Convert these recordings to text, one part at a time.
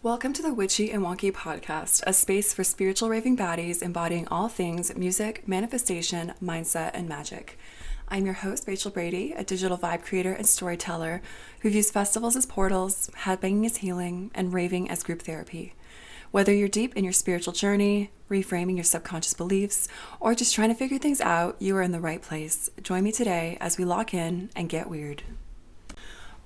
Welcome to the Witchy and Wonky podcast, a space for spiritual raving baddies embodying all things music, manifestation, mindset, and magic. I'm your host, Rachel Brady, a digital vibe creator and storyteller who views festivals as portals, headbanging as healing, and raving as group therapy. Whether you're deep in your spiritual journey, reframing your subconscious beliefs, or just trying to figure things out, you are in the right place. Join me today as we lock in and get weird.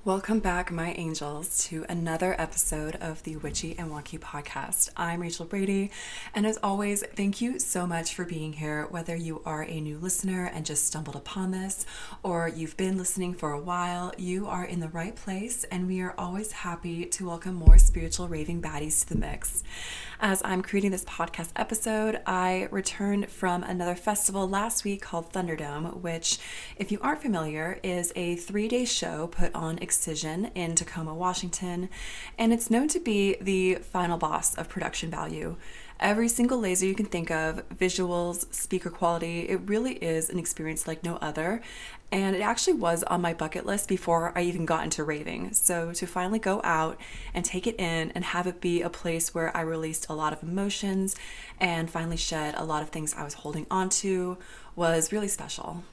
Welcome back, my angels, to another episode of the Witchy and Wonky podcast. I'm Rachel Brady, and as always, thank you so much for being here, whether you are a new listener and just stumbled upon this, or you've been listening for a while. You are in the right place, and we are always happy to welcome more spiritual raving baddies to the mix. As I'm creating this podcast episode, I returned from another festival last week called Thunderdome, which, if you aren't familiar, is a 3-day show put on Excision in Tacoma, Washington, and it's known to be the final boss of production value. Every single laser you can think of, visuals, speaker quality, it really is an experience like no other. And it actually was on my bucket list before I even got into raving. So to finally go out and take it in and have it be a place where I released a lot of emotions and finally shed a lot of things I was holding on to was really special.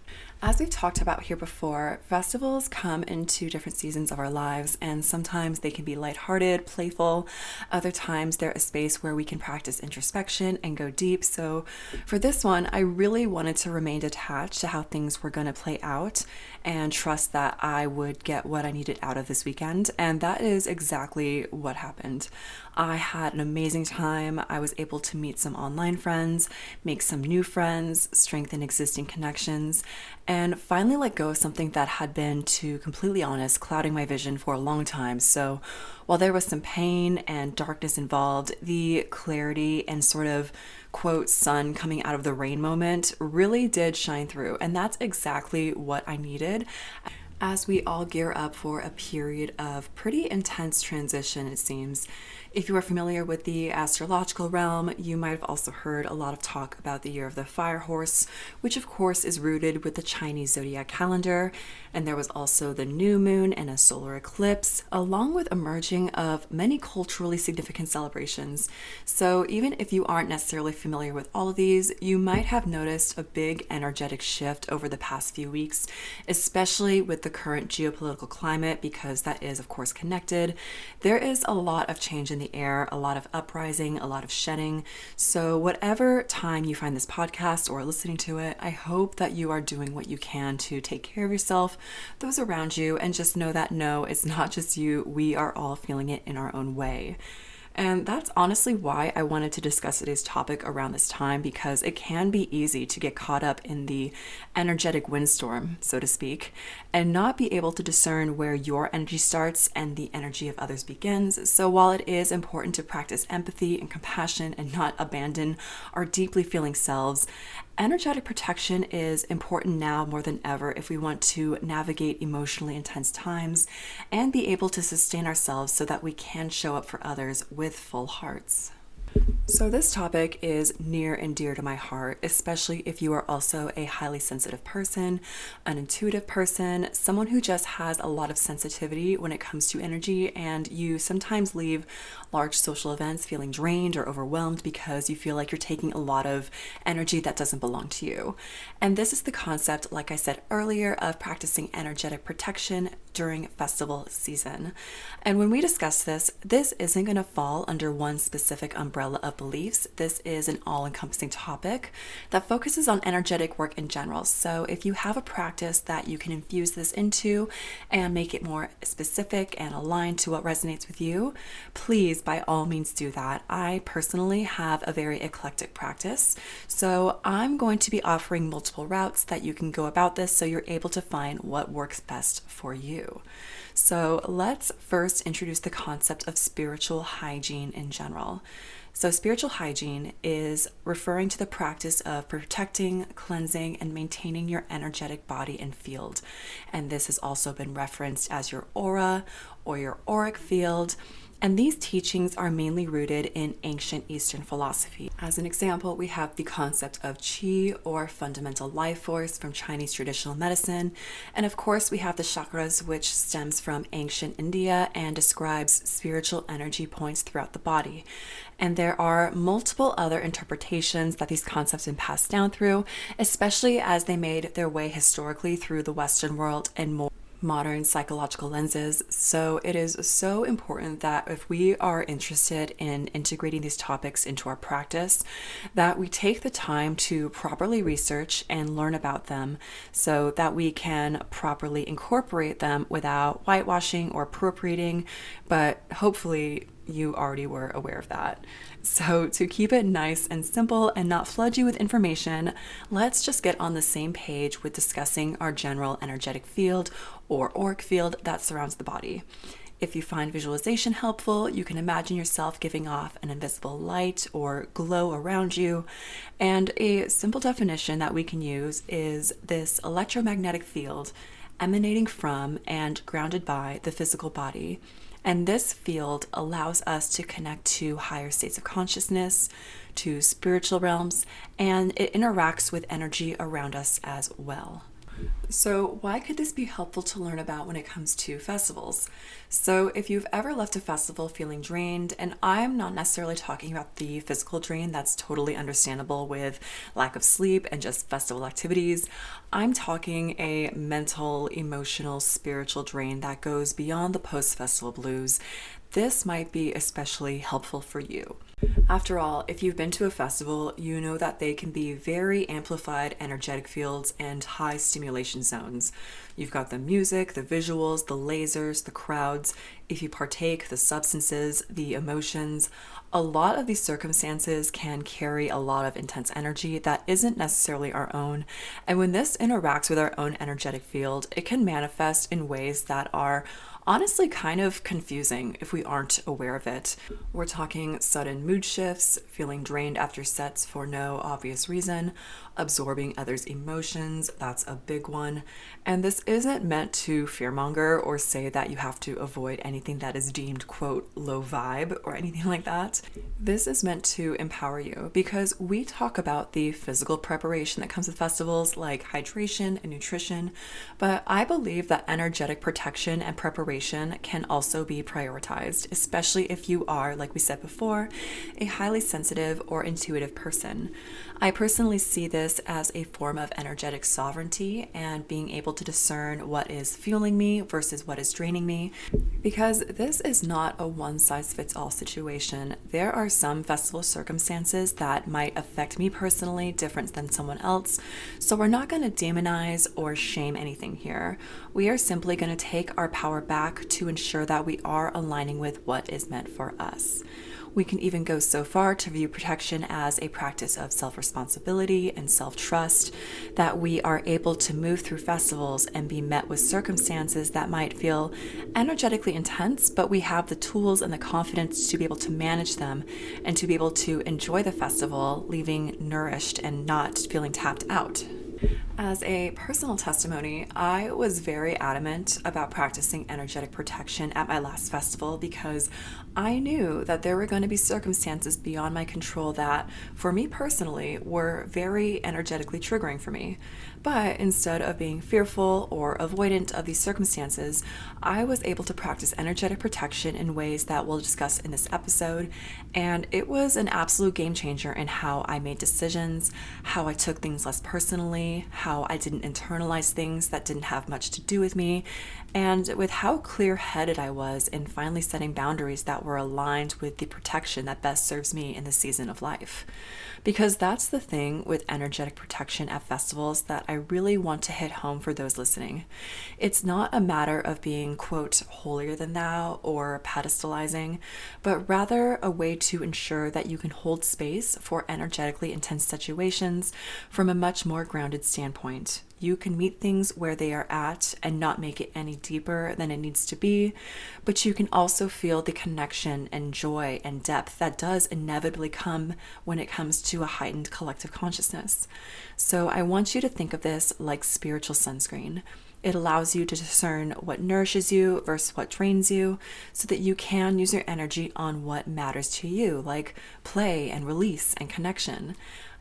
As we've talked about here before, festivals come into different seasons of our lives, and sometimes they can be lighthearted, playful. Other times they're a space where we can practice introspection and go deep. So for this one, I really wanted to remain detached to how things were going to play out and trust that I would get what I needed out of this weekend. And that is exactly what happened. I had an amazing time. I was able to meet some online friends, make some new friends, strengthen existing connections, and finally let go of something that had been, to completely honest, clouding my vision for a long time. So while there was some pain and darkness involved, the clarity and sort of quote sun coming out of the rain moment really did shine through. And that's exactly what I needed as we all gear up for a period of pretty intense transition, it seems. If you are familiar with the astrological realm, you might have also heard a lot of talk about the year of the fire horse, which of course is rooted with the Chinese zodiac calendar. And there was also the new moon and a solar eclipse, along with a merging of many culturally significant celebrations. So even if you aren't necessarily familiar with all of these, you might have noticed a big energetic shift over the past few weeks, especially with the current geopolitical climate, because that is of course connected. There is a lot of change in the air, a lot of uprising, a lot of shedding. So whatever time you find this podcast or listening to it, I hope that you are doing what you can to take care of yourself, those around you, and just know that no, it's not just you. We are all feeling it in our own way. And that's honestly why I wanted to discuss today's topic around this time, because it can be easy to get caught up in the energetic windstorm, so to speak, and not be able to discern where your energy starts and the energy of others begins. So while it is important to practice empathy and compassion and not abandon our deeply feeling selves, energetic protection is important now more than ever if we want to navigate emotionally intense times and be able to sustain ourselves so that we can show up for others with full hearts. So this topic is near and dear to my heart, especially if you are also a highly sensitive person, an intuitive person, someone who just has a lot of sensitivity when it comes to energy, and you sometimes leave large social events feeling drained or overwhelmed because you feel like you're taking a lot of energy that doesn't belong to you. And this is the concept, like I said earlier, of practicing energetic protection during festival season. And when we discuss this, this isn't going to fall under one specific umbrella of beliefs. This is an all-encompassing topic that focuses on energetic work in general. So if you have a practice that you can infuse this into and make it more specific and aligned to what resonates with you, please by all means do that. I personally have a very eclectic practice, so I'm going to be offering multiple routes that you can go about this so you're able to find what works best for you. So let's first introduce the concept of spiritual hygiene in general. So spiritual hygiene is referring to the practice of protecting, cleansing, and maintaining your energetic body and field. And this has also been referenced as your aura or your auric field. And these teachings are mainly rooted in ancient Eastern philosophy. As an example, we have the concept of qi, or fundamental life force, from Chinese traditional medicine. And of course, we have the chakras, which stems from ancient India and describes spiritual energy points throughout the body. And there are multiple other interpretations that these concepts have been passed down through, especially as they made their way historically through the Western world and more modern psychological lenses. So it is so important that if we are interested in integrating these topics into our practice, that we take the time to properly research and learn about them so that we can properly incorporate them without whitewashing or appropriating, but hopefully you already were aware of that. So to keep it nice and simple and not flood you with information, let's just get on the same page with discussing our general energetic field or auric field that surrounds the body. If you find visualization helpful, you can imagine yourself giving off an invisible light or glow around you. And a simple definition that we can use is this electromagnetic field emanating from and grounded by the physical body. And this field allows us to connect to higher states of consciousness, to spiritual realms, and it interacts with energy around us as well. So why could this be helpful to learn about when it comes to festivals? So if you've ever left a festival feeling drained, and I'm not necessarily talking about the physical drain, that's totally understandable with lack of sleep and just festival activities. I'm talking a mental, emotional, spiritual drain that goes beyond the post-festival blues. This might be especially helpful for you. After all, if you've been to a festival, you know that they can be very amplified energetic fields and high stimulation zones. You've got the music, the visuals, the lasers, the crowds. If you partake, the substances, the emotions. A lot of these circumstances can carry a lot of intense energy that isn't necessarily our own. And when this interacts with our own energetic field, it can manifest in ways that are honestly kind of confusing if we aren't aware of it. We're talking sudden mood shifts, feeling drained after sets for no obvious reason, absorbing others' emotions, that's a big one. And this isn't meant to fearmonger or say that you have to avoid anything that is deemed, quote, low vibe or anything like that. This is meant to empower you because we talk about the physical preparation that comes with festivals like hydration and nutrition, but I believe that energetic protection and preparation can also be prioritized, especially if you are, like we said before, a highly sensitive or intuitive person. I personally see this as a form of energetic sovereignty and being able to discern what is fueling me versus what is draining me, because this is not a one-size-fits-all situation. There are some festival circumstances that might affect me personally different than someone else, so we're not going to demonize or shame anything here. We are simply going to take our power back to ensure that we are aligning with what is meant for us. We can even go so far to view protection as a practice of self-responsibility and self-trust, that we are able to move through festivals and be met with circumstances that might feel energetically intense, but we have the tools and the confidence to be able to manage them and to be able to enjoy the festival, leaving nourished and not feeling tapped out. As a personal testimony, I was very adamant about practicing energetic protection at my last festival because I knew that there were going to be circumstances beyond my control that, for me personally, were very energetically triggering for me. But instead of being fearful or avoidant of these circumstances, I was able to practice energetic protection in ways that we'll discuss in this episode, and it was an absolute game changer in how I made decisions, how I took things less personally, how I didn't internalize things that didn't have much to do with me, and with how clear-headed I was in finally setting boundaries that were aligned with the protection that best serves me in this season of life. Because that's the thing with energetic protection at festivals that I really want to hit home for those listening. It's not a matter of being, quote, holier than thou or pedestalizing, but rather a way to ensure that you can hold space for energetically intense situations from a much more grounded standpoint. You can meet things where they are at and not make it any deeper than it needs to be, but you can also feel the connection and joy and depth that does inevitably come when it comes to a heightened collective consciousness. So I want you to think of this like spiritual sunscreen. It allows you to discern what nourishes you versus what drains you so that you can use your energy on what matters to you, like play and release and connection.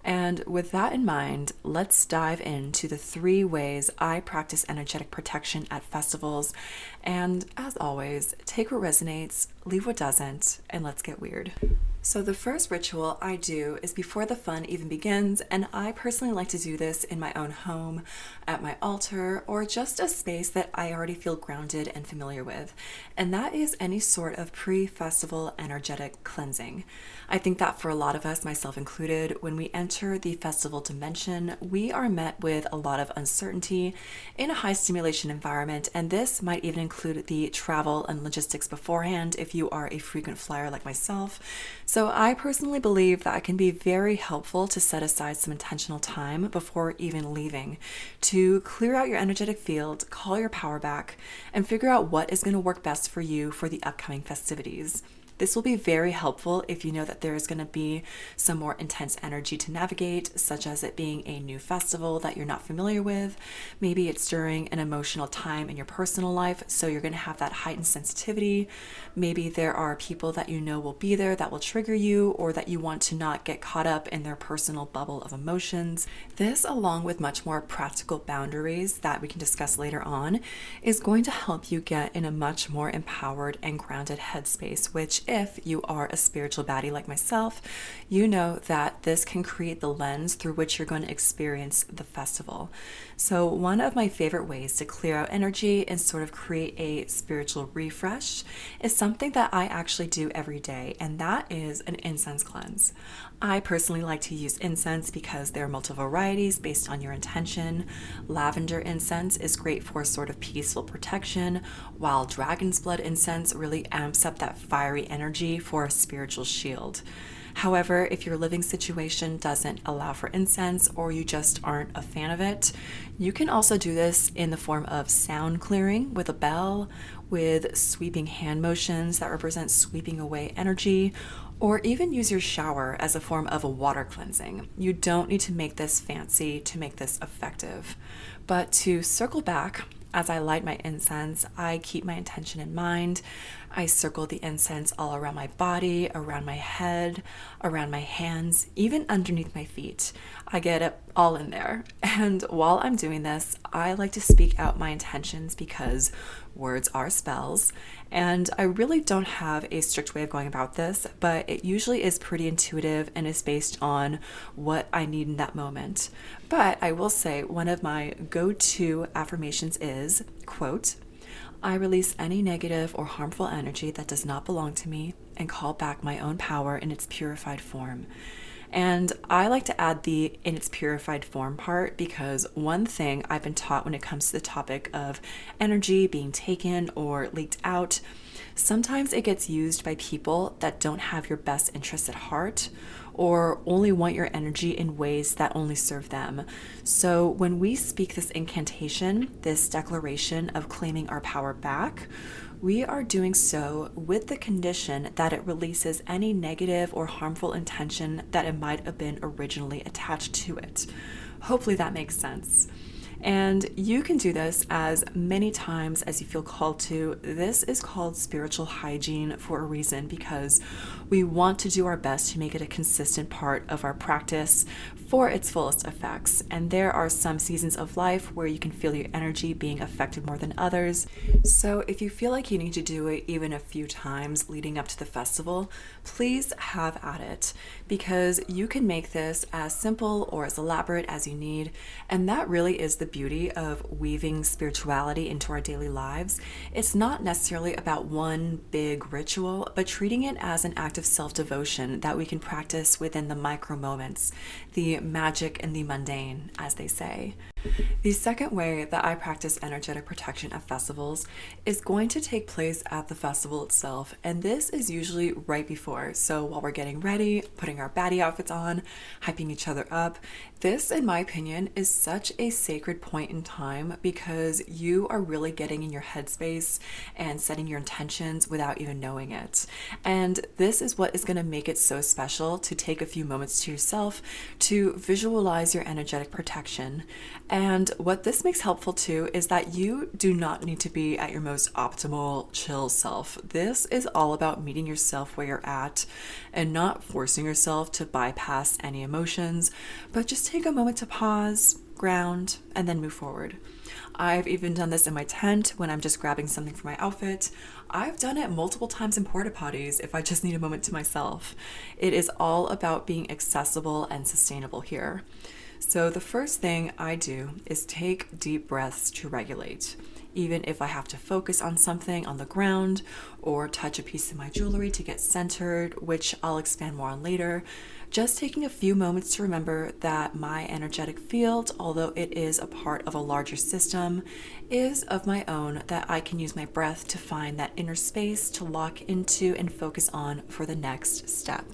And with that in mind, let's dive into the 3 ways I practice energetic protection at festivals. And as always, take what resonates, leave what doesn't, and let's get weird. So the first ritual I do is before the fun even begins, and I personally like to do this in my own home, at my altar, or just a space that I already feel grounded and familiar with. And that is any sort of pre-festival energetic cleansing. I think that for a lot of us, myself included, when we enter the festival dimension, we are met with a lot of uncertainty in a high stimulation environment, and this might even include the travel and logistics beforehand if you are a frequent flyer like myself. So I personally believe that it can be very helpful to set aside some intentional time before even leaving to clear out your energetic field, call your power back, and figure out what is going to work best for you for the upcoming festivities. This will be very helpful if you know that there is going to be some more intense energy to navigate, such as it being a new festival that you're not familiar with. Maybe it's during an emotional time in your personal life, so you're going to have that heightened sensitivity. Maybe there are people that you know will be there that will trigger you, or that you want to not get caught up in their personal bubble of emotions. This, along with much more practical boundaries that we can discuss later on, is going to help you get in a much more empowered and grounded headspace, which if you are a spiritual baddie like myself, you know that this can create the lens through which you're going to experience the festival. So one of my favorite ways to clear out energy and sort of create a spiritual refresh is something that I actually do every day, and that is an incense cleanse. I personally like to use incense because there are multiple varieties based on your intention. Lavender incense is great for sort of peaceful protection, while dragon's blood incense really amps up that fiery energy for a spiritual shield. However, if your living situation doesn't allow for incense or you just aren't a fan of it, you can also do this in the form of sound clearing with a bell, with sweeping hand motions that represent sweeping away energy, or even use your shower as a form of a water cleansing. You don't need to make this fancy to make this effective. But to circle back, as I light my incense, I keep my intention in mind. I circle the incense all around my body, around my head, around my hands, even underneath my feet. I get it all in there. And while I'm doing this, I like to speak out my intentions because words are spells. And I really don't have a strict way of going about this, but it usually is pretty intuitive and is based on what I need in that moment. But I will say one of my go-to affirmations is, quote, "I release any negative or harmful energy that does not belong to me and call back my own power in its purified form." And I like to add the "in its purified form" part because one thing I've been taught when it comes to the topic of energy being taken or leaked out, sometimes it gets used by people that don't have your best interests at heart or only want your energy in ways that only serve them. So when we speak this incantation, this declaration of claiming our power back, we are doing so with the condition that it releases any negative or harmful intention that it might have been originally attached to it. Hopefully that makes sense. And you can do this as many times as you feel called to. This is called spiritual hygiene for a reason because we want to do our best to make it a consistent part of our practice for its fullest effects. And there are some seasons of life where you can feel your energy being affected more than others. So if you feel like you need to do it even a few times leading up to the festival, please have at it because you can make this as simple or as elaborate as you need. And that really is the beauty of weaving spirituality into our daily lives. It's not necessarily about one big ritual, but treating it as an act of self-devotion that we can practice within the micro moments, the magic in the mundane, as they say. The second way that I practice energetic protection at festivals is going to take place at the festival itself, and this is usually right before. So while we're getting ready, putting our baddie outfits on, hyping each other up, this, in my opinion, is such a sacred point in time because you are really getting in your headspace and setting your intentions without even knowing it. And this is what is going to make it so special to take a few moments to yourself to visualize your energetic protection. And what this makes helpful too is that you do not need to be at your most optimal, chill self. This is all about meeting yourself where you're at and not forcing yourself to bypass any emotions, but just take a moment to pause, ground, and then move forward. I've even done this in my tent when I'm just grabbing something for my outfit. I've done it multiple times in porta potties if I just need a moment to myself. It is all about being accessible and sustainable here. So the first thing I do is take deep breaths to regulate. Even if I have to focus on something on the ground or touch a piece of my jewelry to get centered, which I'll expand more on later, just taking a few moments to remember that my energetic field, although it is a part of a larger system, is of my own, that I can use my breath to find that inner space to lock into and focus on for the next step.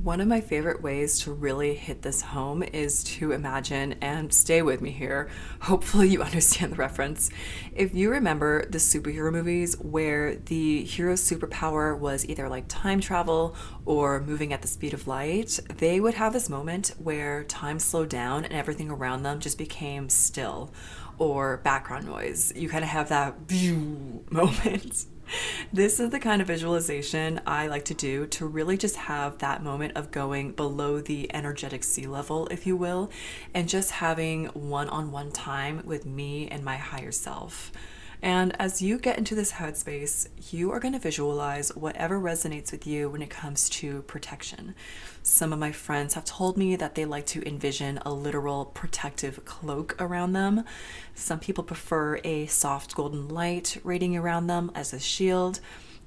One of my favorite ways to really hit this home is to imagine, and stay with me here, hopefully you understand the reference. If you remember the superhero movies where the hero's superpower was either like time travel or moving at the speed of light, they would have this moment where time slowed down and everything around them just became still or background noise. You kind of have that moment. This is the kind of visualization I like to do to really just have that moment of going below the energetic sea level, if you will, and just having one-on-one time with me and my higher self. And as you get into this headspace, you are going to visualize whatever resonates with you when it comes to protection. Some of my friends have told me that they like to envision a literal protective cloak around them. Some people prefer a soft golden light radiating around them as a shield.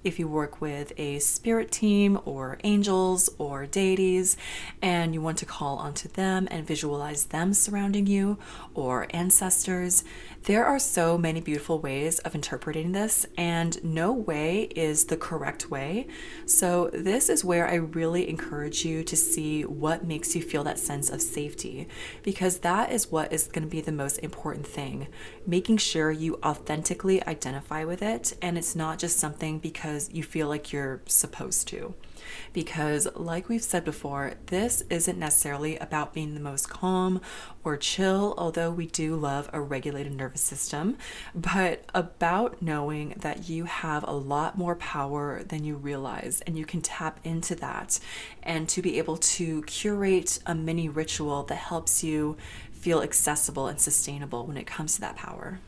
If you work with a spirit team or angels or deities and you want to call onto them and visualize them surrounding you, or ancestors, there are so many beautiful ways of interpreting this, and no way is the correct way. So this is where I really encourage you to see what makes you feel that sense of safety, because that is what is going to be the most important thing, making sure you authentically identify with it and it's not just something because you feel like you're supposed to. Because like we've said before, this isn't necessarily about being the most calm or chill, although we do love a regulated nervous system, but about knowing that you have a lot more power than you realize, and you can tap into that and to be able to curate a mini ritual that helps you feel accessible and sustainable when it comes to that power.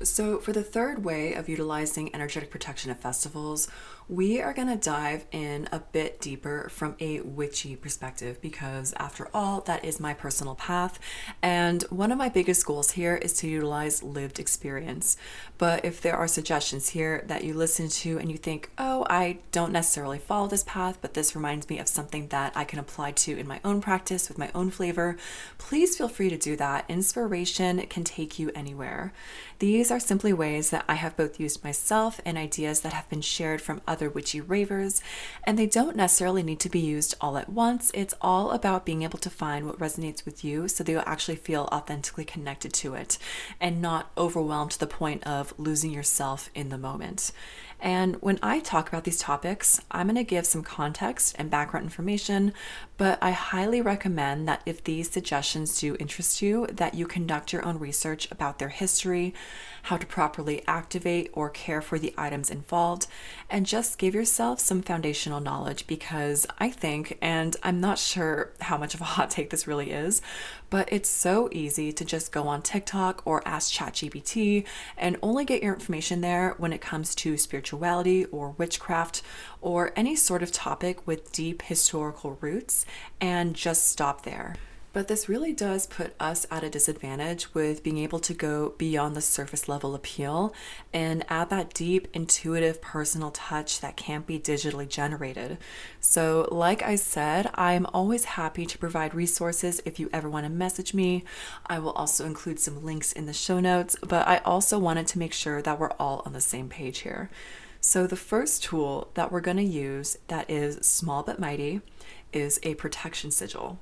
So for the third way of utilizing energetic protection at festivals, we are going to dive in a bit deeper from a witchy perspective, because after all, that is my personal path. And one of my biggest goals here is to utilize lived experience. But if there are suggestions here that you listen to and you think, oh, I don't necessarily follow this path, but this reminds me of something that I can apply to in my own practice with my own flavor, please feel free to do that. Inspiration can take you anywhere. These are simply ways that I have both used myself and ideas that have been shared from other witchy ravers, and they don't necessarily need to be used all at once. It's all about being able to find what resonates with you so that you'll actually feel authentically connected to it and not overwhelmed to the point of losing yourself in the moment. And when I talk about these topics, I'm going to give some context and background information, but I highly recommend that if these suggestions do interest you, that you conduct your own research about their history, how to properly activate or care for the items involved, and just give yourself some foundational knowledge, because I think, and I'm not sure how much of a hot take this really is, but it's so easy to just go on TikTok or ask ChatGPT and only get your information there when it comes to spirituality or witchcraft or any sort of topic with deep historical roots, and just stop there. But this really does put us at a disadvantage with being able to go beyond the surface level appeal and add that deep, intuitive, personal touch that can't be digitally generated. So like I said, I'm always happy to provide resources if you ever want to message me. I will also include some links in the show notes, but I also wanted to make sure that we're all on the same page here. So the first tool that we're going to use that is small but mighty is a protection sigil.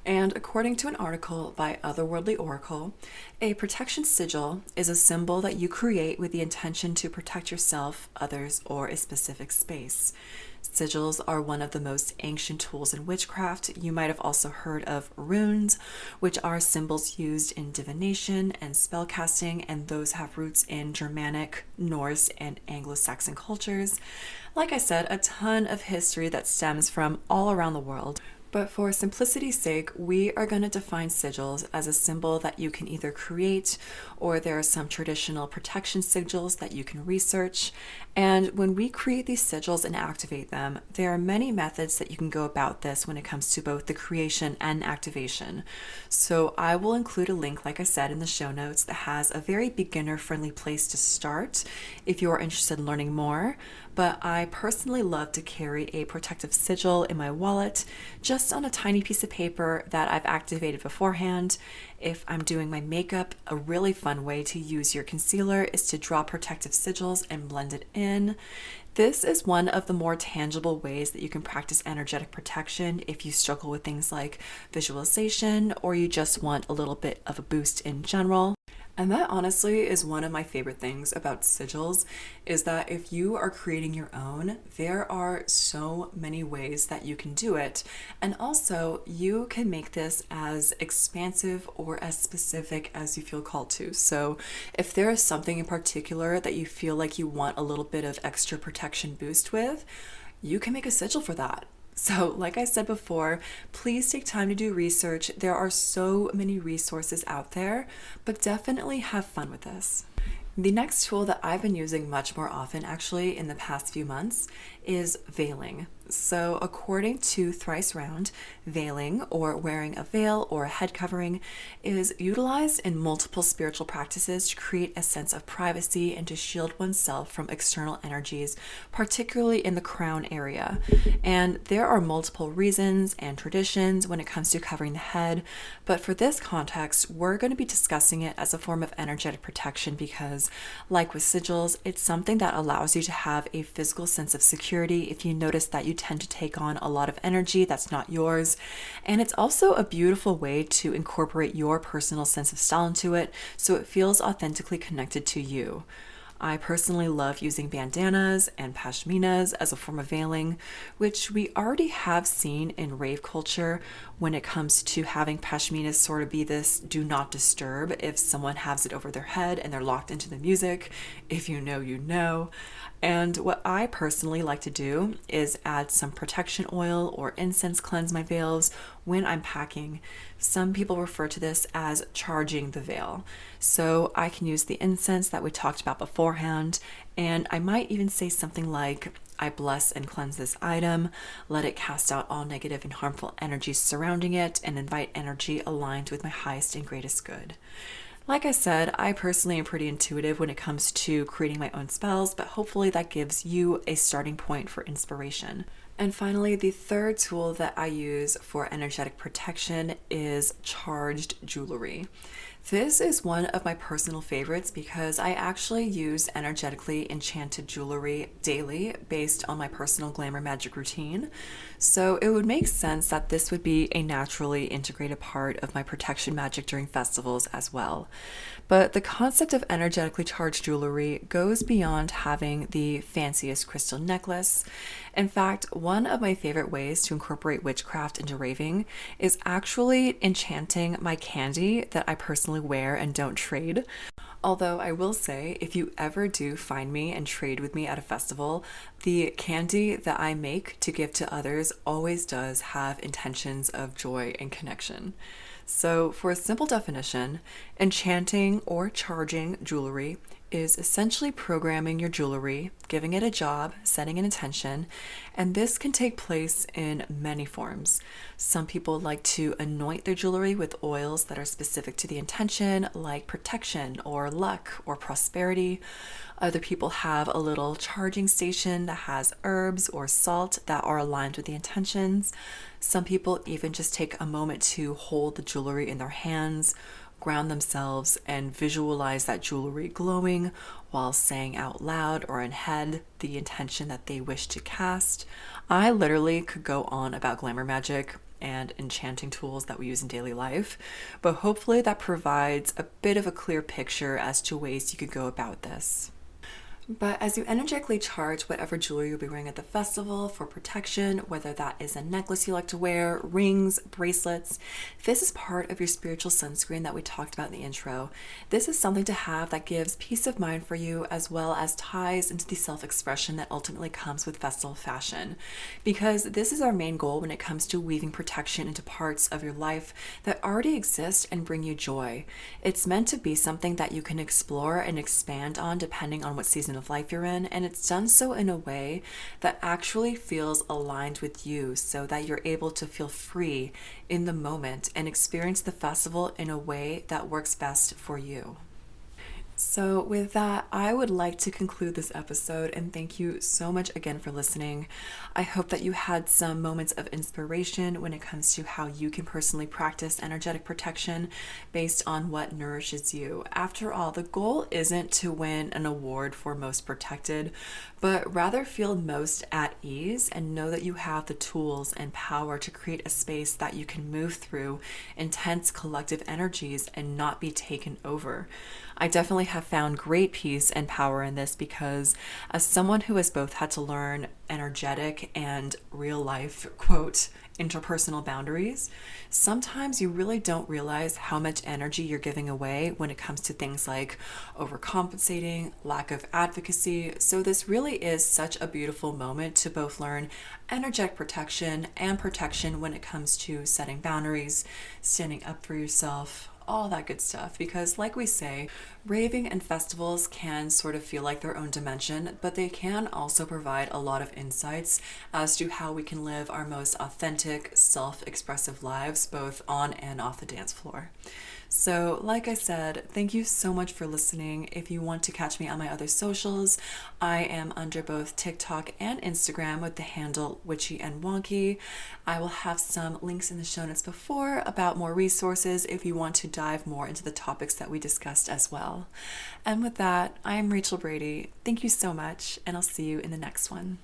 And according to an article by Otherworldly Oracle, a protection sigil is a symbol that you create with the intention to protect yourself, others, or a specific space. Sigils are one of the most ancient tools in witchcraft. You might have also heard of runes, which are symbols used in divination and spellcasting, and those have roots in Germanic, Norse, and Anglo-Saxon cultures. Like I said, a ton of history that stems from all around the world. But for simplicity's sake, we are going to define sigils as a symbol that you can either create, or there are some traditional protection sigils that you can research. And when we create these sigils and activate them, there are many methods that you can go about this when it comes to both the creation and activation. So I will include a link, like I said, in the show notes that has a very beginner-friendly place to start if you are interested in learning more. But I personally love to carry a protective sigil in my wallet, just on a tiny piece of paper that I've activated beforehand. If I'm doing my makeup, a really fun way to use your concealer is to draw protective sigils and blend it in. This is one of the more tangible ways that you can practice energetic protection if you struggle with things like visualization or you just want a little bit of a boost in general. And that honestly is one of my favorite things about sigils, is that if you are creating your own, there are so many ways that you can do it. And also you can make this as expansive or as specific as you feel called to. So if there is something in particular that you feel like you want a little bit of extra protection boost with, you can make a sigil for that. So, like I said before, please take time to do research. There are so many resources out there, but definitely have fun with this. The next tool that I've been using much more often, actually, in the past few months is veiling. So according to Thrice Round, veiling, or wearing a veil or a head covering, is utilized in multiple spiritual practices to create a sense of privacy and to shield oneself from external energies, particularly in the crown area. And there are multiple reasons and traditions when it comes to covering the head, but for this context, we're going to be discussing it as a form of energetic protection because, like with sigils, it's something that allows you to have a physical sense of security if you notice that you tend to take on a lot of energy that's not yours. And it's also a beautiful way to incorporate your personal sense of style into it so it feels authentically connected to you. I personally love using bandanas and pashminas as a form of veiling, which we already have seen in rave culture when it comes to having pashminas sort of be this do not disturb if someone has it over their head and they're locked into the music. If you know, you know. And what I personally like to do is add some protection oil or incense cleanse my veils when I'm packing. Some people refer to this as charging the veil. So I can use the incense that we talked about beforehand, and I might even say something like, I bless and cleanse this item, let it cast out all negative and harmful energies surrounding it, and invite energy aligned with my highest and greatest good. Like I said, I personally am pretty intuitive when it comes to creating my own spells, but hopefully that gives you a starting point for inspiration. And finally, the third tool that I use for energetic protection is charged jewelry. This is one of my personal favorites because I actually use energetically enchanted jewelry daily based on my personal glamour magic routine. So it would make sense that this would be a naturally integrated part of my protection magic during festivals as well. But the concept of energetically charged jewelry goes beyond having the fanciest crystal necklace. In fact, one of my favorite ways to incorporate witchcraft into raving is actually enchanting my candy that I personally wear and don't trade. Although I will say, if you ever do find me and trade with me at a festival, the candy that I make to give to others always does have intentions of joy and connection. So for a simple definition, enchanting or charging jewelry is essentially programming your jewelry, giving it a job, setting an intention, and this can take place in many forms. Some people like to anoint their jewelry with oils that are specific to the intention, like protection or luck or prosperity. Other people have a little charging station that has herbs or salt that are aligned with the intentions. Some people even just take a moment to hold the jewelry in their hands, ground themselves, and visualize that jewelry glowing while saying out loud or in head the intention that they wish to cast. I literally could go on about glamour magic and enchanting tools that we use in daily life, but hopefully that provides a bit of a clear picture as to ways you could go about this. But as you energetically charge whatever jewelry you'll be wearing at the festival for protection, whether that is a necklace you like to wear, rings, bracelets, this is part of your spiritual sunscreen that we talked about in the intro. This is something to have that gives peace of mind for you, as well as ties into the self-expression that ultimately comes with festival fashion. Because this is our main goal when it comes to weaving protection into parts of your life that already exist and bring you joy. It's meant to be something that you can explore and expand on depending on what season of life you're in, and it's done so in a way that actually feels aligned with you so that you're able to feel free in the moment and experience the festival in a way that works best for you. So, with that, I would like to conclude this episode and thank you so much again for listening. I hope that you had some moments of inspiration when it comes to how you can personally practice energetic protection based on what nourishes you. After all, the goal isn't to win an award for most protected, but rather feel most at ease and know that you have the tools and power to create a space that you can move through intense collective energies and not be taken over. I definitely have found great peace and power in this because, as someone who has both had to learn energetic and real life, quote, interpersonal boundaries, sometimes you really don't realize how much energy you're giving away when it comes to things like overcompensating, lack of advocacy. So, this really is such a beautiful moment to both learn energetic protection and protection when it comes to setting boundaries, standing up for yourself, all that good stuff. Because, like we say, raving and festivals can sort of feel like their own dimension, but they can also provide a lot of insights as to how we can live our most authentic, self-expressive lives, both on and off the dance floor. So, like I said, thank you so much for listening. If you want to catch me on my other socials, I am under both TikTok and Instagram with the handle Witchy and Wonky. I will have some links in the show notes before about more resources if you want to dive more into the topics that we discussed as well. And with that, I'm Rachel Brady. Thank you so much, and I'll see you in the next one.